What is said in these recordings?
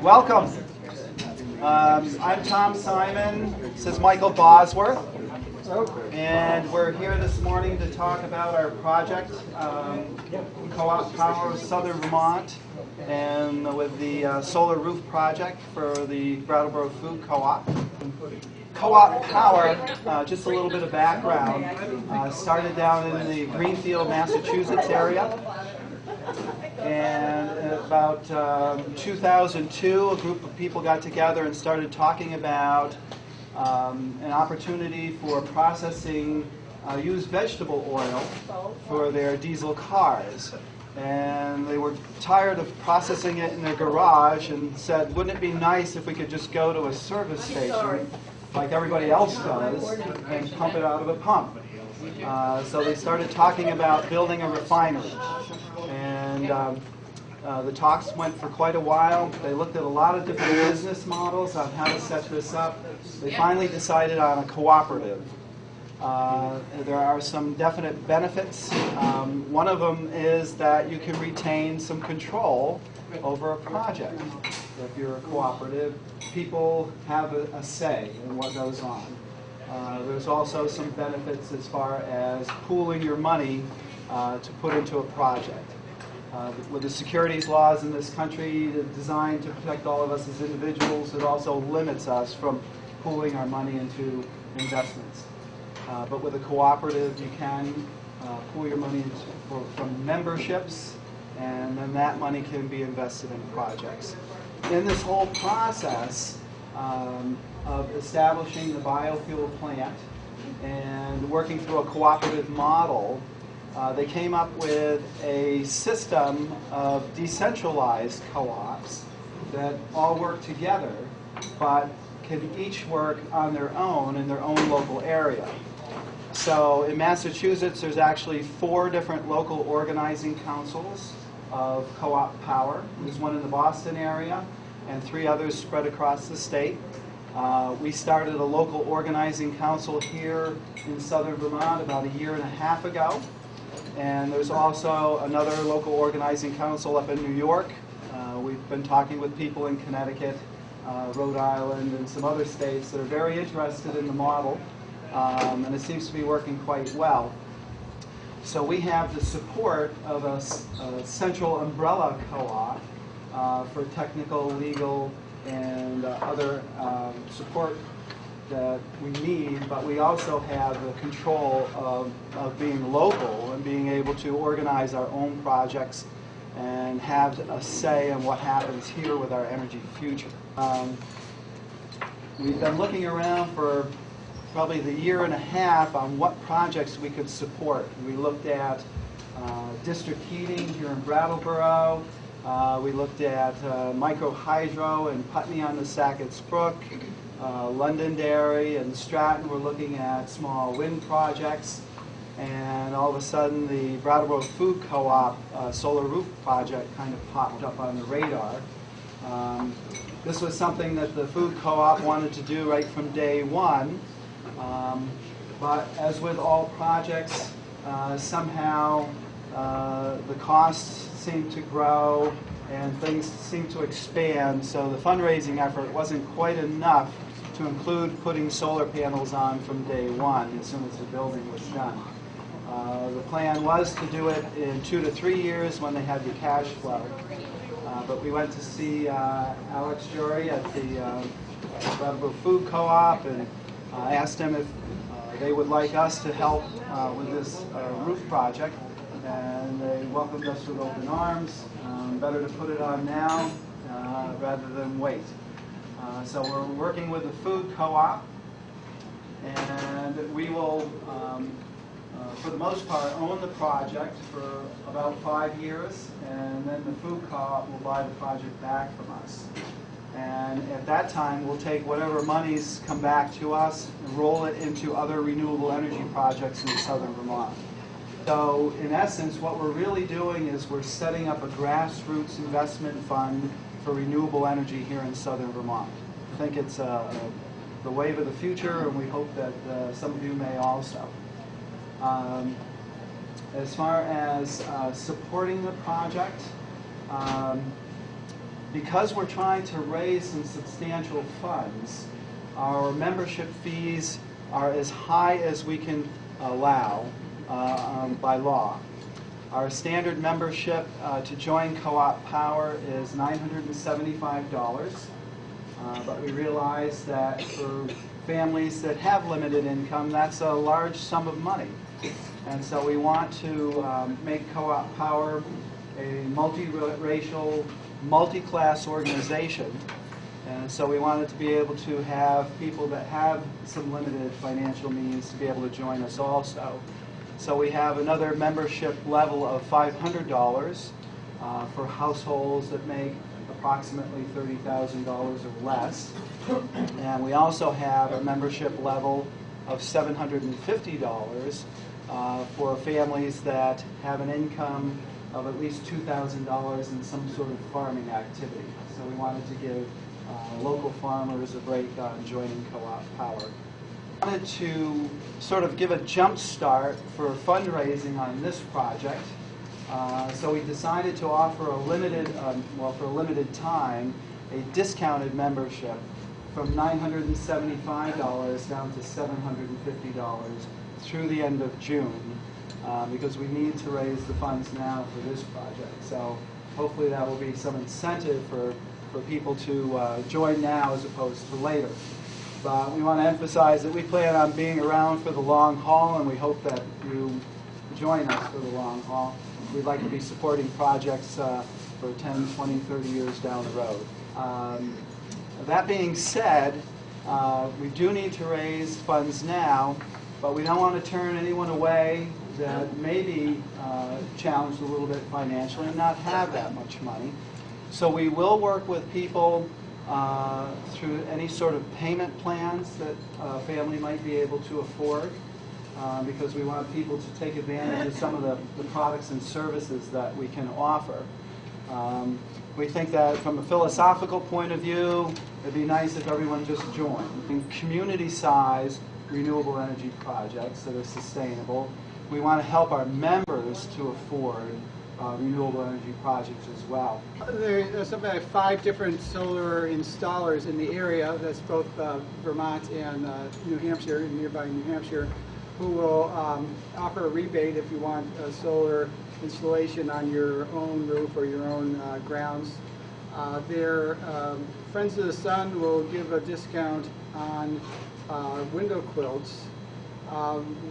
Welcome. I'm Tom Simon. This is Michael Bosworth. And we're here this morning to talk about our project, Co-op Power of Southern Vermont, and with the solar roof project for the Brattleboro Food Co-op. Co-op Power, just a little bit of background, started down in the Greenfield, Massachusetts area. And in about 2002, a group of people got together and started talking about an opportunity for processing used vegetable oil for their diesel cars. And they were tired of processing it in their garage and said, wouldn't it be nice if we could just go to a service station like everybody else does and pump it out of a pump? So they started talking about building a refinery. And the talks went for quite a while. They looked at a lot of different business models on how to set this up. They finally decided on a cooperative. There are some definite benefits. One of them is that you can retain some control over a project. If you're a cooperative, people have a say in what goes on. There's also some benefits as far as pooling your money to put into a project. With the securities laws in this country designed to protect all of us as individuals, it also limits us from pooling our money into investments. But with a cooperative, you can pool your money from memberships, and then that money can be invested in projects. In this whole process of establishing the biofuel plant and working through a cooperative model, they came up with a system of decentralized co-ops that all work together, but can each work on their own in their own local area. So in Massachusetts, there's actually 4 different local organizing councils of co-op power. There's one in the Boston area and 3 others spread across the state. We started a local organizing council here in southern Vermont about 1.5 years ago. And there's also another local organizing council up in New York. We've been talking with people in Connecticut, Rhode Island, and some other states that are very interested in the model. And it seems to be working quite well. So we have the support of a central umbrella co-op for technical, legal, and other support that we need, but we also have the control of being local and being able to organize our own projects and have a say in what happens here with our energy future. We've been looking around for probably the 1.5 years on what projects we could support. We looked at district heating here in Brattleboro. We looked at micro-hydro in Putney on the Sackett's Brook. Londonderry and Stratton were looking at small wind projects, and all of a sudden the Brattleboro Food Co-op solar roof project kind of popped up on the radar. This was something that the Food Co-op wanted to do right from day one, but as with all projects, somehow the costs seemed to grow and things seemed to expand, so the fundraising effort wasn't quite enough to include putting solar panels on from day one as soon as the building was done. The plan was to do it in 2 to 3 years when they had the cash flow. But we went to see Alex Jury at the Brattleboro Food Co-op and asked them if they would like us to help with this roof project. And they welcomed us with open arms. Better to put it on now rather than wait. So we're working with the Food Co-op, and we will, for the most part, own the project for about 5 years, and then the Food Co-op will buy the project back from us. And at that time, we'll take whatever monies come back to us and roll it into other renewable energy projects in southern Vermont. So in essence, what we're really doing is we're setting up a grassroots investment fund for renewable energy here in southern Vermont. I think it's the wave of the future, and we hope that some of you may also. As far as supporting the project, because we're trying to raise some substantial funds, our membership fees are as high as we can allow by law. Our standard membership to join Co-op Power is $975, but we realize that for families that have limited income, that's a large sum of money. And so we want to make Co-op Power a multiracial, multi-class organization. And so we wanted to be able to have people that have some limited financial means to be able to join us also. So we have another membership level of $500 for households that make approximately $30,000 or less. And we also have a membership level of $750 for families that have an income of at least $2,000 in some sort of farming activity. So we wanted to give local farmers a break on joining Co-op Power. We wanted to sort of give a jump start for fundraising on this project. So we decided to offer a limited, for a limited time, a discounted membership from $975 down to $750 through the end of June, because we need to raise the funds now for this project. So hopefully that will be some incentive for people to join now as opposed to later. But we want to emphasize that we plan on being around for the long haul, and we hope that you join us for the long haul. We'd like to be supporting projects for 10, 20, 30 years down the road. That being said, we do need to raise funds now, but we don't want to turn anyone away that may be challenged a little bit financially and not have that much money. So we will work with people through any sort of payment plans that a family might be able to afford, because we want people to take advantage of some of the products and services that we can offer. We think that from a philosophical point of view, it'd be nice if everyone just joined. In community-sized renewable energy projects that are sustainable, we want to help our members to afford renewable energy projects as well. There's something like 5 different solar installers in the area. That's both Vermont and New Hampshire, nearby New Hampshire, who will offer a rebate if you want a solar installation on your own roof or your own grounds. Their Friends of the Sun will give a discount on window quilts.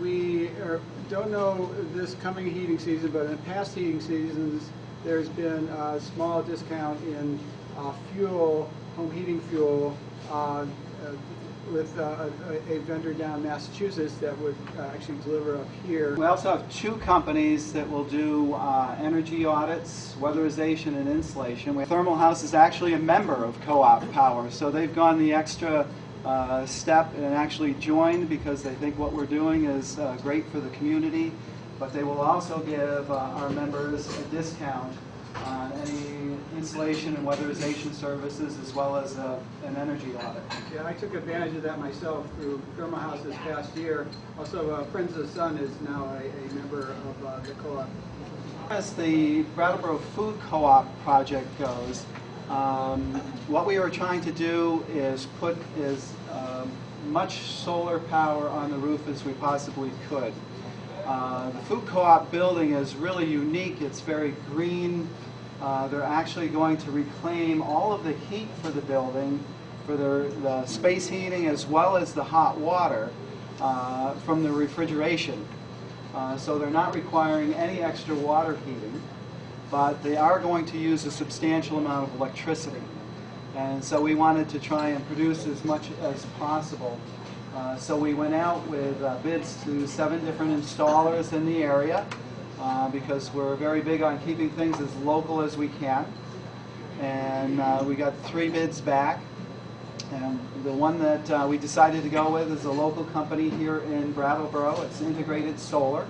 We don't know this coming heating season, but in past heating seasons, there's been a small discount in fuel, home heating fuel, with a vendor down in Massachusetts that would actually deliver up here. We also have 2 companies that will do energy audits, weatherization, and insulation. Thermal House is actually a member of Co-op Power, so they've gone the extra step and actually joined because they think what we're doing is great for the community, but they will also give our members a discount on any insulation and weatherization services, as well as an energy audit. Yeah, I took advantage of that myself through Thermal House this past year. Also, Friends of the Sun is now a member of the co-op. As the Brattleboro Food Co-op project goes, what we are trying to do is put as much solar power on the roof as we possibly could. The food co-op building is really unique. It's very green. They're actually going to reclaim all of the heat for the building, for the space heating as well as the hot water from the refrigeration. So they're not requiring any extra water heating, but they are going to use a substantial amount of electricity. And so we wanted to try and produce as much as possible. So we went out with bids to 7 different installers in the area, because we're very big on keeping things as local as we can. And we got 3 bids back. And the one that we decided to go with is a local company here in Brattleboro. It's Integrated Solar.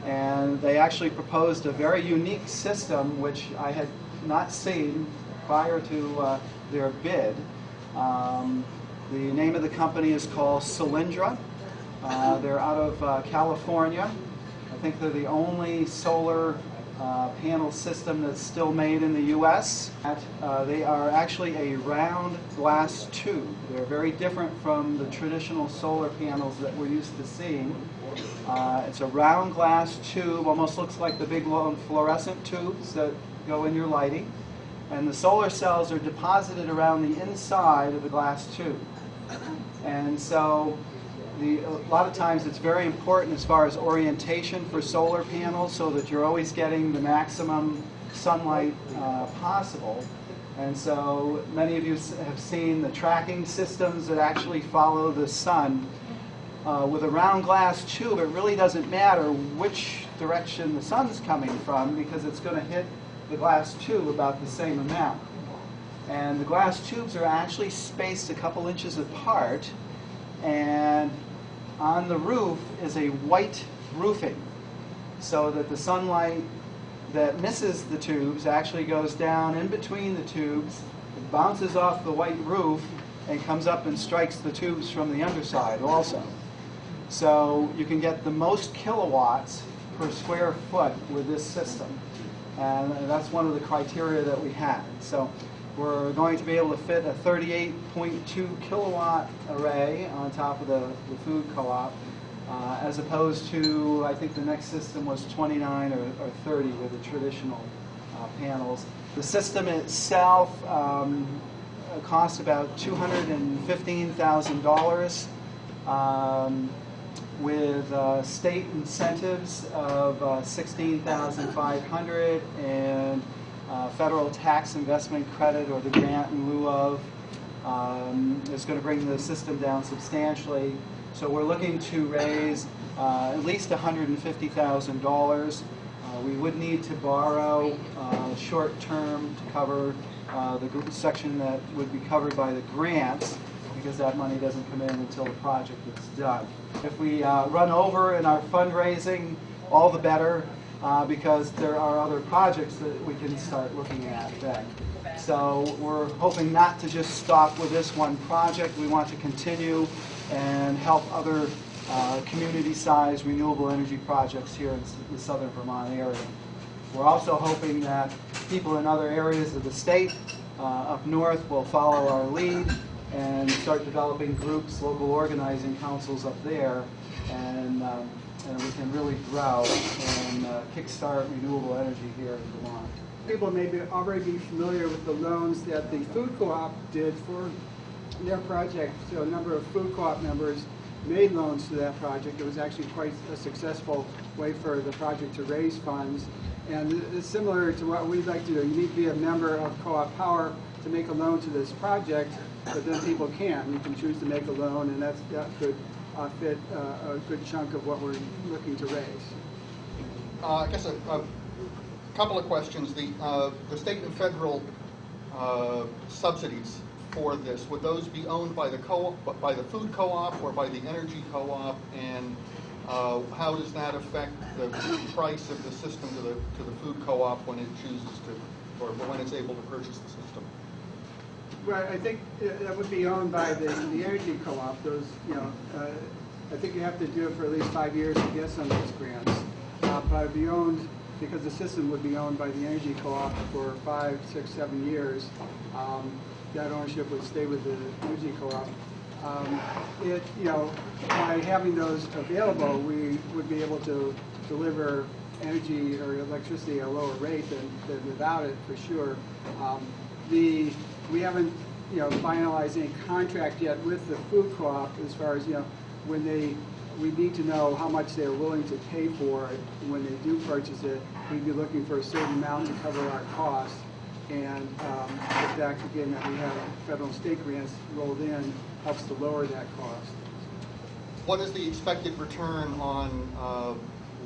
And they actually proposed a very unique system, which I had not seen prior to their bid. The name of the company is called Cylindra. They're out of California. I think they're the only solar panel system that's still made in the U.S. They are actually a round glass tube. They're very different from the traditional solar panels that we're used to seeing. It's a round glass tube, almost looks like the big long fluorescent tubes that go in your lighting. And the solar cells are deposited around the inside of the glass tube. And so a lot of times it's very important as far as orientation for solar panels so that you're always getting the maximum sunlight possible. And so many of you have seen the tracking systems that actually follow the sun. With a round glass tube, it really doesn't matter which direction the sun's coming from because it's going to hit the glass tube about the same amount. And the glass tubes are actually spaced a couple inches apart, and on the roof is a white roofing so that the sunlight that misses the tubes actually goes down in between the tubes, it bounces off the white roof, and comes up and strikes the tubes from the underside also. So you can get the most kilowatts per square foot with this system. And that's one of the criteria that we had. So we're going to be able to fit a 38.2 kilowatt array on top of the food co-op, as opposed to, I think the next system was 29 or 30 with the traditional panels. The system itself costs about $215,000. With state incentives of $16,500 and federal tax investment credit, or the grant in lieu of, is going to bring the system down substantially. So we're looking to raise at least $150,000. We would need to borrow short term to cover the section that would be covered by the grants, because that money doesn't come in until the project is done. If we run over in our fundraising, all the better, because there are other projects that we can start looking at then. So we're hoping not to just stop with this one project. We want to continue and help other community-sized renewable energy projects here in the southern Vermont area. We're also hoping that people in other areas of the state up north will follow our lead and start developing groups, local organizing councils up there, and we can really grow and kickstart renewable energy here in Vermont. People may already be familiar with the loans that the food co-op did for their project. So a number of food co-op members made loans to that project. It was actually quite a successful way for the project to raise funds. And it's similar to what we'd like to do. You need to be a member of Co-op Power to make a loan to this project, but then people can. You can choose to make a loan, and that could fit a good chunk of what we're looking to raise. I guess a couple of questions. The state and federal subsidies for this, would those be owned by the co-op, by the food co-op, or by the energy co-op? And how does that affect the price of the system to the food co-op when it chooses to, or when it's able to purchase the system? Right, I think that would be owned by the energy co-op. Those, I think you have to do it for at least 5 years to get some of those grants. But it would be owned, because the system would be owned by the energy co-op for 5, 6, 7 years. That ownership would stay with the energy co-op. By having those available, we would be able to deliver energy or electricity at a lower rate than without it, for sure. We haven't, finalized any contract yet with the food co-op as far as, when we need to know how much they're willing to pay for it. When they do purchase it, we'd be looking for a certain amount to cover our costs. And the fact, again, that we have federal and state grants rolled in helps to lower that cost. What is the expected return on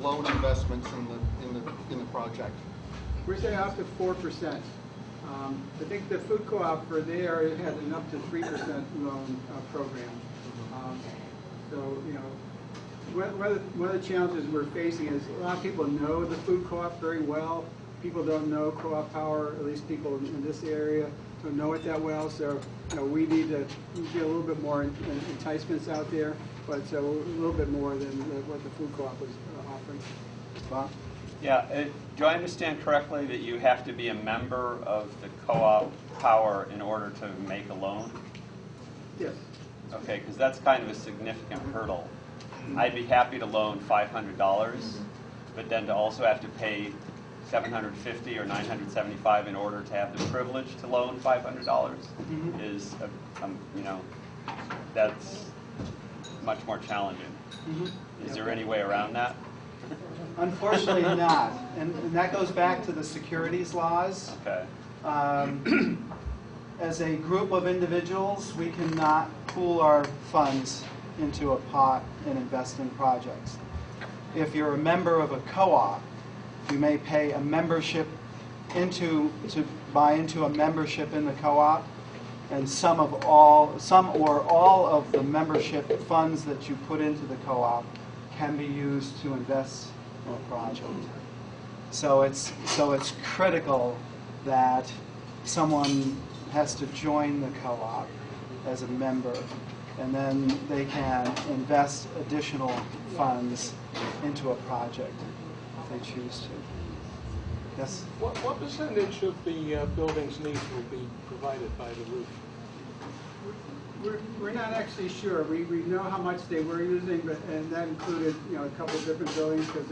loan investments in the project? We're saying up to 4%. I think the food co-op for the area had an up to 3% loan program. So, one of the challenges we're facing is a lot of people know the food co-op very well. People don't know Co-op Power, at least people in this area don't know it that well. So, we need to get a little bit more enticements out there, but a little bit more than what the food co-op was offering. Bob? Yeah, do I understand correctly that you have to be a member of the co-op power in order to make a loan? Yes. Okay, because that's kind of a significant hurdle. I'd be happy to loan $500, but then to also have to pay $750 or $975 in order to have the privilege to loan $500 is, you know, that's much more challenging. Is there any way around that? Unfortunately not, and that goes back to the securities laws. Okay. As a group of individuals, we cannot pool our funds into a pot and invest in projects. If you're a member of a co-op, you may pay a membership to buy into a membership in the co-op, and some or all of the membership funds that you put into the co-op can be used to invest in a project. So it's critical that someone has to join the co-op as a member, and then they can invest additional funds into a project if they choose to. Yes? What percentage of the building's needs will be provided by the roof? We're not actually sure. We know how much they were using, and that included, you know, a couple of different buildings because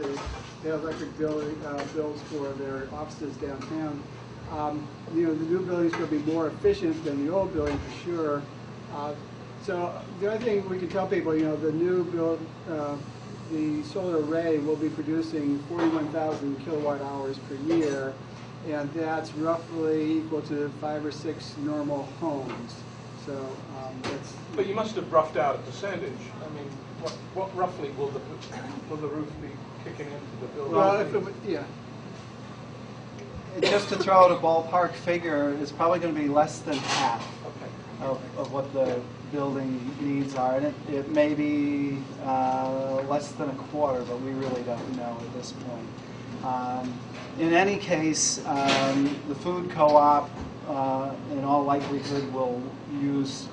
they have electric bills for their offices downtown. You know, the new building's going to be more efficient than the old building for sure. So the other thing we can tell people, you know, the new build, the solar array will be producing 41,000 kilowatt hours per year, and that's roughly equal to 5 or 6 normal homes. So that's. But you must have roughed out a percentage. I mean, what roughly will the roof be kicking into the building? Well, if it, yeah. Just to throw out a ballpark figure, it's probably going to be less than half Okay. of what the building needs are. And it may be less than a quarter, but we really don't know at this point. In any case, the food co-op, in all likelihood, will use,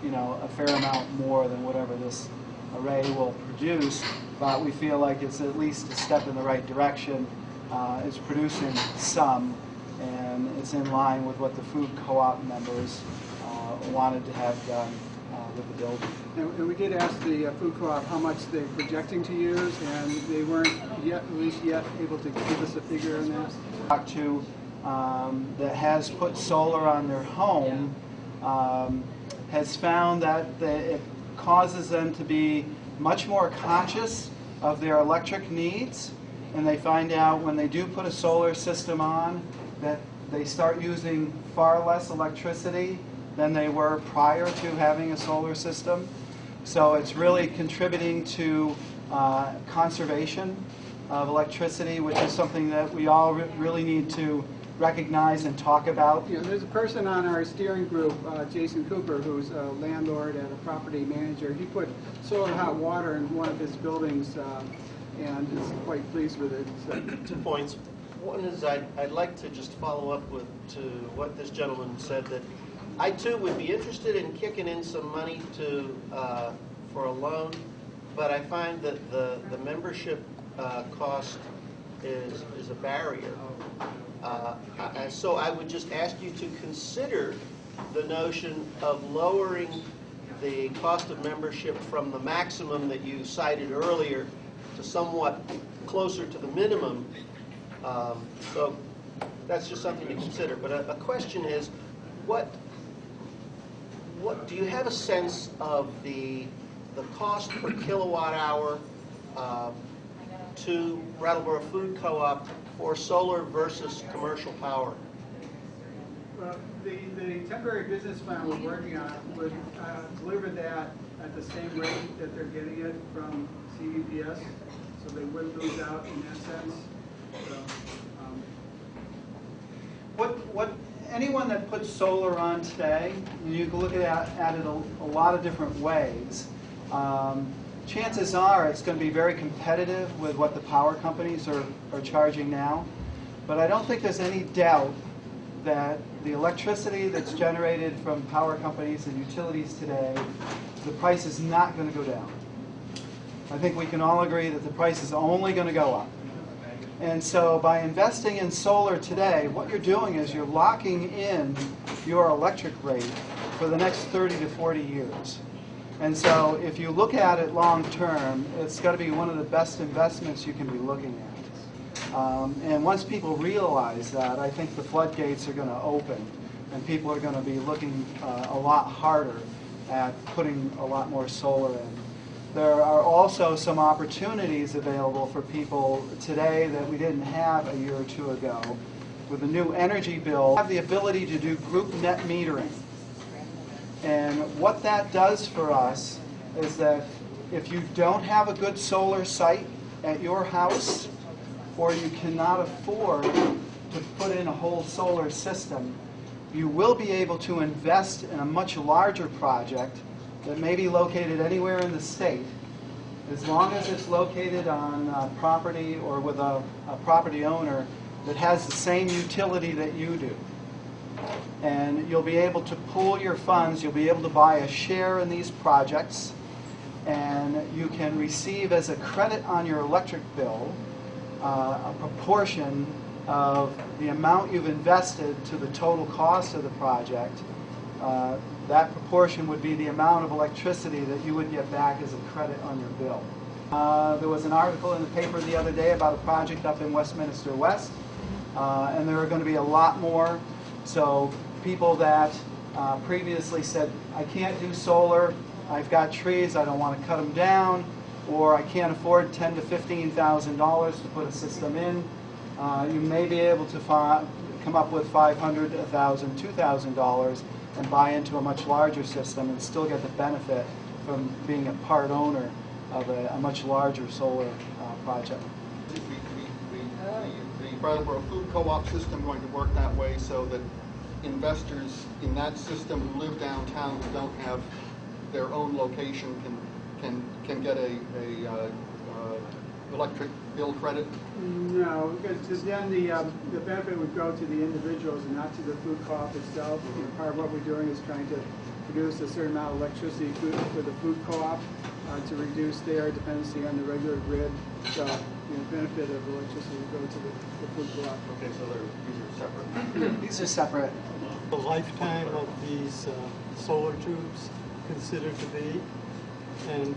you know, a fair amount more than whatever this array will produce. But we feel like it's at least a step in the right direction. It's producing some, and it's in line with what the food co-op members wanted to have done with the building. And we did ask the food co-op how much they're projecting to use, and they weren't yet able to give us a figure on that. Talked to that has put solar on their home has found that it causes them to be much more conscious of their electric needs. And they find out when they do put a solar system on that they start using far less electricity than they were prior to having a solar system. So it's really contributing to conservation of electricity, which is something that we all really need to recognize and talk about. You know, there's a person on our steering group, Jason Cooper, who's a landlord and a property manager. He put solar hot water in one of his buildings and is quite pleased with it. So. 2 points. One is I'd like to just follow up to what this gentleman said, that I too would be interested in kicking in some money for a loan, but I find that the membership cost is a barrier. So I would just ask you to consider the notion of lowering the cost of membership from the maximum that you cited earlier to somewhat closer to the minimum. So that's just something to consider. But a question is, what do you have a sense of the cost per kilowatt hour to Brattleboro Food Co-op for solar versus commercial power? Well, the temporary business plan we're working on would deliver that at the same rate that they're getting it from CVPS, so they wouldn't lose out in that sense. So, Anyone that puts solar on today, you can look at it a lot of different ways. Chances are it's going to be very competitive with what the power companies are charging now. But I don't think there's any doubt that the electricity that's generated from power companies and utilities today, the price is not going to go down. I think we can all agree that the price is only going to go up. And so by investing in solar today, what you're doing is you're locking in your electric rate for the next 30 to 40 years. And so if you look at it long term, it's got to be one of the best investments you can be looking at. And once people realize that, I think the floodgates are going to open and people are going to be looking a lot harder at putting a lot more solar in. There are also some opportunities available for people today that we didn't have a year or two ago. With the new energy bill, we have the ability to do group net metering. And what that does for us is that if you don't have a good solar site at your house, or you cannot afford to put in a whole solar system, you will be able to invest in a much larger project that may be located anywhere in the state, as long as it's located on property or with a property owner that has the same utility that you do. And you'll be able to pool your funds, you'll be able to buy a share in these projects, and you can receive as a credit on your electric bill a proportion of the amount you've invested to the total cost of the project. That proportion would be the amount of electricity that you would get back as a credit on your bill. There was an article in the paper the other day about a project up in Westminster West, and there are going to be a lot more. So people that previously said, I can't do solar, I've got trees, I don't want to cut them down, or I can't afford $10,000 to $15,000 to put a system in, you may be able to come up with $500, $1,000, $2,000 and buy into a much larger system and still get the benefit from being a part owner of a much larger solar project. The Brattleboro Food Co-op system going to work that way so that investors in that system who live downtown who don't have their own location can get a electric bill credit? No, because then the benefit would go to the individuals and not to the food co-op itself. You know, part of what we're doing is trying to produce a certain amount of electricity for the food co-op to reduce their dependency on the regular grid. So the benefit of electricity would go to the food co-op. Okay, so these are separate. These are separate. The lifetime of these solar tubes considered to be, and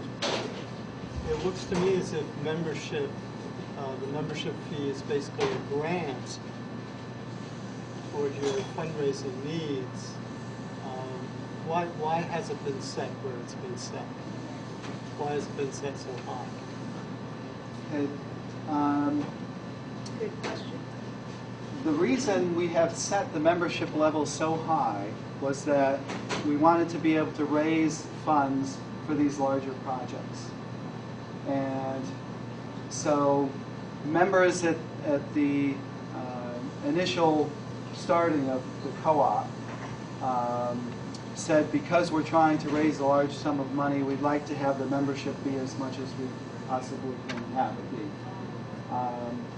it looks to me as if membership, the membership fee is basically a grant towards your fundraising needs. Why has it been set where it's been set? Why has it been set so high? Okay. Good question. The reason we have set the membership level so high was that we wanted to be able to raise funds for these larger projects. And so members at the initial starting of the co-op said, because we're trying to raise a large sum of money, we'd like to have the membership be as much as we possibly can have it be.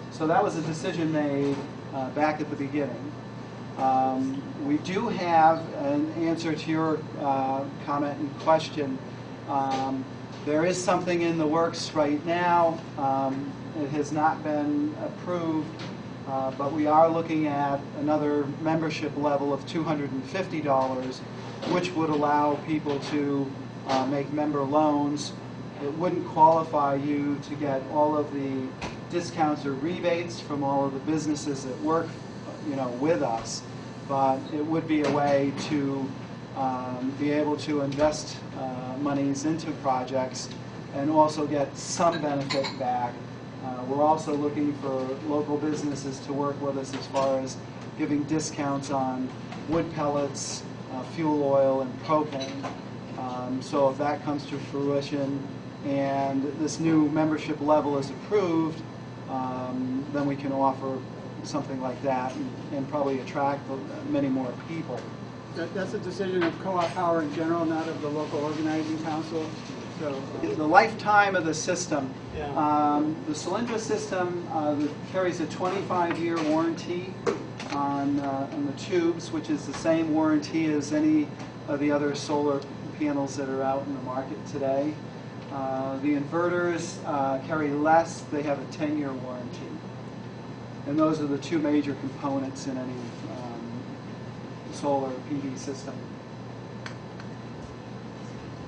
So that was a decision made back at the beginning. We do have an answer to your comment and question. There is something in the works right now. It has not been approved, but we are looking at another membership level of $250, which would allow people to make member loans. It wouldn't qualify you to get all of the discounts or rebates from all of the businesses that work, with us, but it would be a way to be able to invest monies into projects and also get some benefit back. We're also looking for local businesses to work with us as far as giving discounts on wood pellets, fuel oil, and propane. So if that comes to fruition and this new membership level is approved, then we can offer something like that and probably attract many more people. That's a decision of co-op power in general, not of the local organizing council. So The lifetime of the system. Yeah. The Solyndra system carries a 25-year warranty on the tubes, which is the same warranty as any of the other solar panels that are out in the market today. The inverters carry less. They have a 10-year warranty. And those are the two major components in any solar PV system.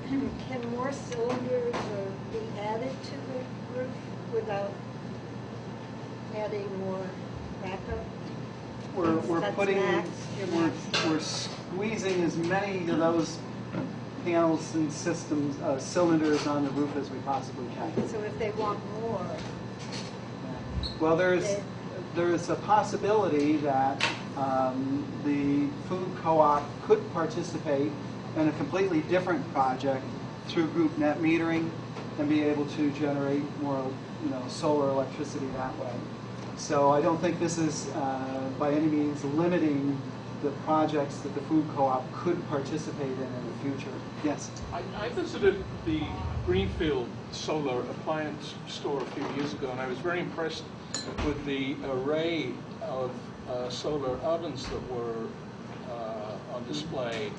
Can more cylinders be added to the roof without adding more backup? We're That's putting, max, your max. we're squeezing as many of those panels and systems, cylinders on the roof as we possibly can. So if they want more, Well, there's a possibility that the food co-op could participate in a completely different project through group net metering and be able to generate more, solar electricity that way. So I don't think this is by any means limiting the projects that the food co-op could participate in the future. Yes? I visited the Greenfield solar appliance store a few years ago, and I was very impressed with the array of solar ovens that were on display,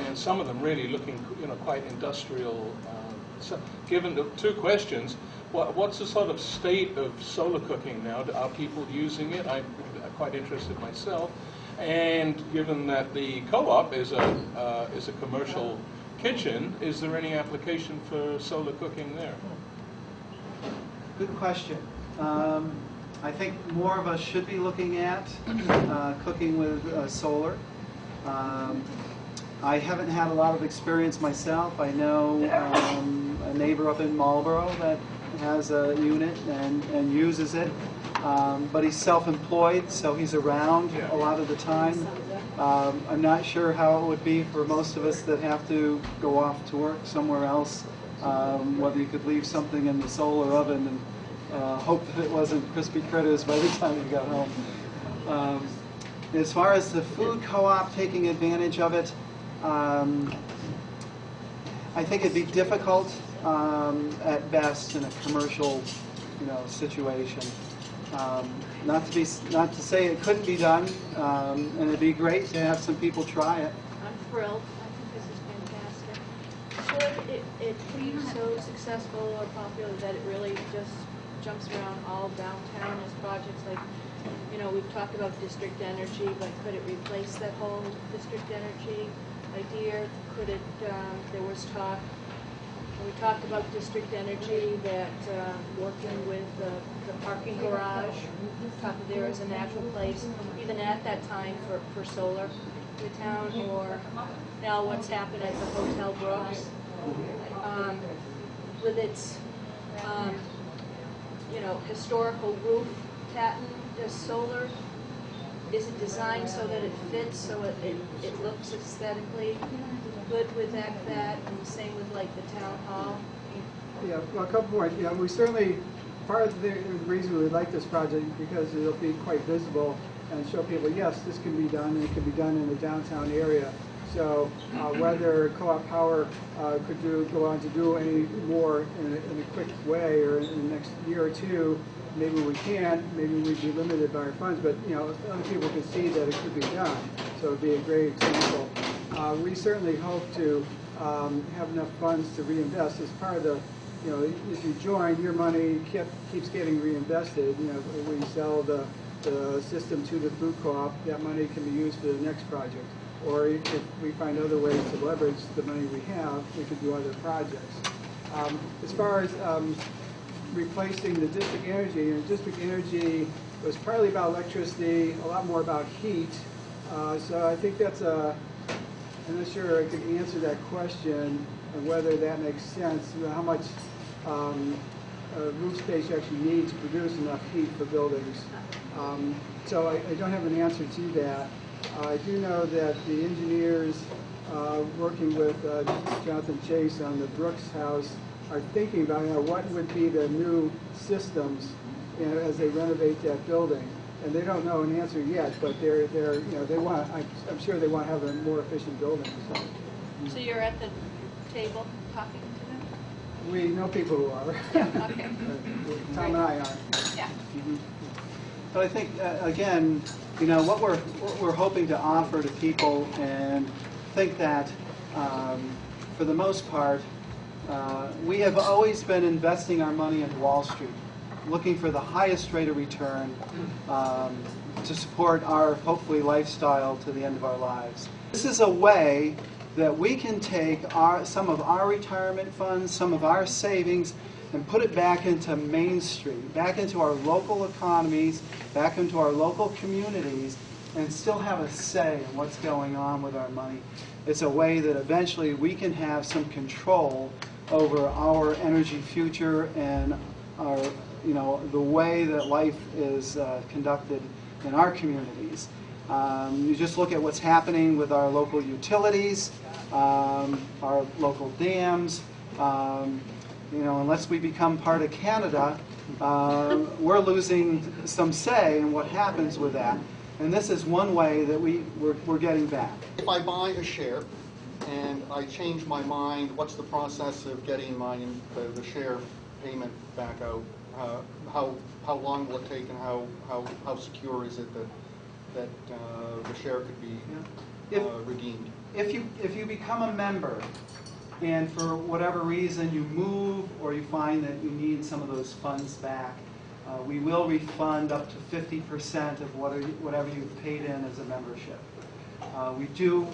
and some of them really looking, quite industrial. So, given the two questions, what's the sort of state of solar cooking now? Are people using it? I'm quite interested myself. And given that the co-op is a commercial kitchen, is there any application for solar cooking there? Good question. I think more of us should be looking at cooking with solar. I haven't had a lot of experience myself. I know a neighbor up in Marlboro that has a unit and uses it, but he's self-employed, so he's around a lot of the time. I'm not sure how it would be for most of us that have to go off to work somewhere else, whether you could leave something in the solar oven and hope that it wasn't crispy critters by the time you got home. As far as the food co-op taking advantage of it, I think it'd be difficult at best in a commercial, situation. Not to say it couldn't be done, and it'd be great to have some people try it. I'm thrilled. I think this is fantastic. Should it be so successful or popular that it really just jumps around all downtown as projects like, we've talked about district energy, but could it replace that whole district energy idea? Could it, there was talk, when we talked about district energy, that working with the parking garage, there is a natural place, even at that time, for solar in the town, or now what's happened at the Hotel Brooks, with its, historical roof pattern. Does solar, is it designed so that it fits, so it looks aesthetically good with that, and the same with like the town hall? Yeah, well, a couple points. We certainly, part of the reason we like this project because it'll be quite visible and show people, yes, this can be done, and it can be done in the downtown area. So whether Co-op Power could go on to do any more in a quick way or in the next year or two, maybe we can, maybe we'd be limited by our funds, but other people can see that it could be done. So it'd be a great example. We certainly hope to have enough funds to reinvest as part of the, if you join, your money keeps getting reinvested. We sell the system to the food co-op, that money can be used for the next project. Or if we find other ways to leverage the money we have, we could do other projects. As far as replacing the district energy, district energy was partly about electricity, a lot more about heat. So I think that's I'm not sure I could answer that question and whether that makes sense, how much roof space you actually need to produce enough heat for buildings. So I don't have an answer to that. I do know that the engineers working with Jonathan Chase on the Brooks House are thinking about what would be the new systems as they renovate that building. And they don't know an answer yet, but they want. I'm sure they want to have a more efficient building. So you're at the table talking to them? We know people who are. Yeah, okay. Tom and I are. Yeah. Mm-hmm. But I think again, what we're hoping to offer to people, and think that for the most part, we have always been investing our money in Wall Street. looking for the highest rate of return to support our, hopefully, lifestyle to the end of our lives. This is a way that we can take some of our retirement funds, some of our savings, and put it back into Main Street, back into our local economies, back into our local communities, and still have a say in what's going on with our money. It's a way that eventually we can have some control over our energy future and our, the way that life is conducted in our communities. You just look at what's happening with our local utilities, our local dams. Unless we become part of Canada, we're losing some say in what happens with that. And this is one way that we're getting back. If I buy a share and I change my mind, what's the process of getting the share payment back out? How long will it take, and how secure is it that the share could be redeemed? If you become a member, and for whatever reason you move or you find that you need some of those funds back, we will refund up to 50% of whatever you've paid in as a membership. We do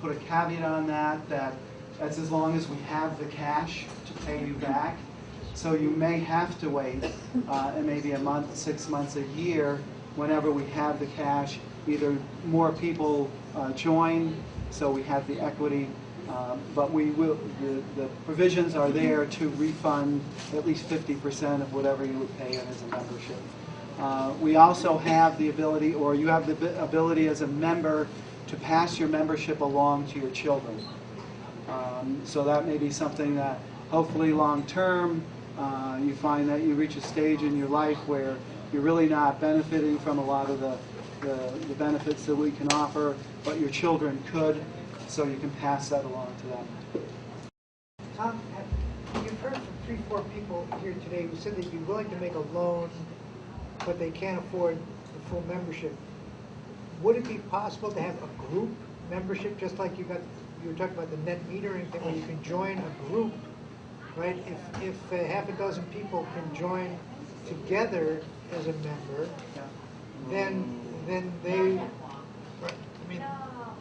put a caveat on that's as long as we have the cash to pay you back. So you may have to wait maybe a month, 6 months, a year, whenever we have the cash. Either more people join, so we have the equity, but we will. The provisions are there to refund at least 50% of whatever you would pay in as a membership. We also have the ability, or you have the ability as a member, to pass your membership along to your children. So that may be something that hopefully long term you find that you reach a stage in your life where you're really not benefiting from a lot of the benefits that we can offer, but your children could, so you can pass that along to them. Tom, you've heard from 3-4 people here today who said that you're willing to make a loan, but they can't afford the full membership. Would it be possible to have a group membership, just like you were talking about the net metering thing, where you can join a group, right? If half a dozen people can join together as a member, then they, I mean,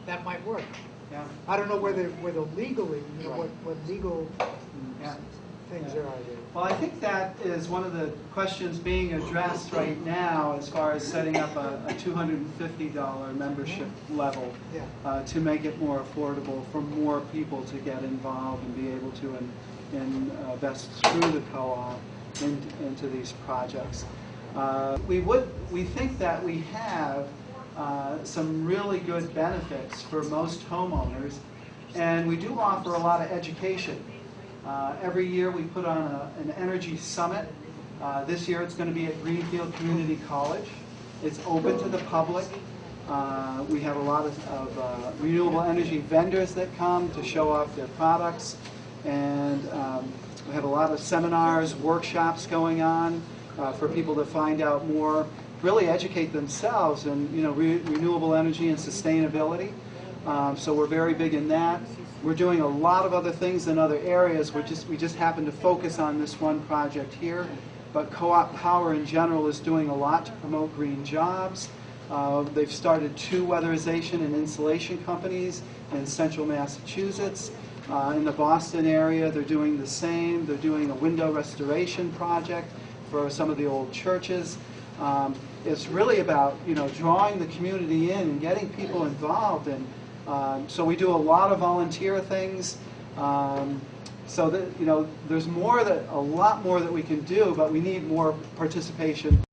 that might work. Yeah. I don't know whether legally, what legal things there are there. Well, I think that is one of the questions being addressed right now as far as setting up a $250 membership level to make it more affordable for more people to get involved and be able to invest through the co-op into these projects. We think that we have some really good benefits for most homeowners, and we do offer a lot of education. Every year we put on an energy summit. This year it's going to be at Greenfield Community College. It's open to the public. We have a lot of renewable energy vendors that come to show off their products, and we have a lot of seminars, workshops going on for people to find out more, really educate themselves in renewable energy and sustainability. So we're very big in that. We're doing a lot of other things in other areas. We just happen to focus on this one project here. But Co-op Power in general is doing a lot to promote green jobs. They've started 2 weatherization and insulation companies in central Massachusetts. In the Boston area, they're doing the same. They're doing a window restoration project for some of the old churches. It's really about drawing the community in and getting people involved, and so we do a lot of volunteer things. So that there's a lot more that we can do, but we need more participation.